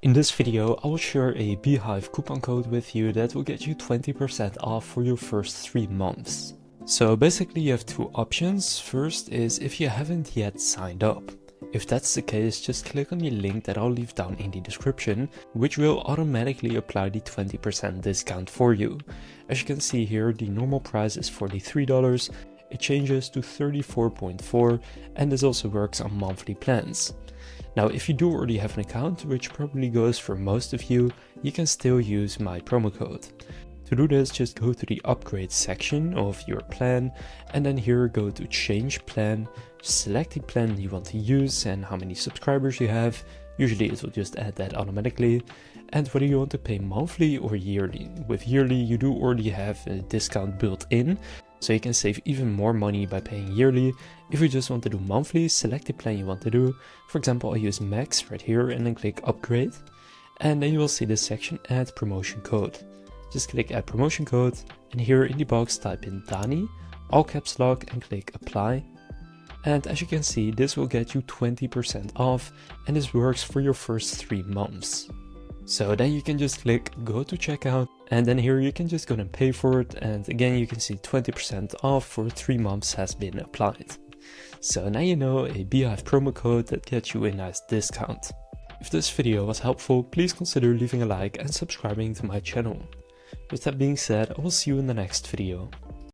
In this video, I will share a Beehiiv coupon code with you that will get you 20% off for your first 3 months. So basically you have two options. First is if you haven't yet signed up. If that's the case, just click on the link that I'll leave down in the description, which will automatically apply the 20% discount for you. As you can see here, the normal price is $43, it changes to $34.4, and this also works on monthly plans. Now, if you do already have an account, which probably goes for most of you, you can still use my promo code. To do this, just go to the upgrade section of your plan, and then here go to change plan, select the plan you want to use and how many subscribers you have. Usually it will just add that automatically, and whether you want to pay monthly or yearly. With yearly, you do already have a discount built in, so you can save even more money by paying yearly. If you just want to do monthly, select the plan you want to do. For example, I use Max right here and then click upgrade, and then you will see this section, add promotion code. Just click add promotion code, and here in the box type in Dani, all caps lock, and click apply. And as you can see, this will get you 20% off, and this works for your first 3 months. So then you can just click go to checkout, and then here you can just go and pay for it, and again you can see 20% off for 3 months has been applied. So now you know a Beehiiv promo code that gets you a nice discount. If this video was helpful, please consider leaving a like and subscribing to my channel. With that being said, I will see you in the next video.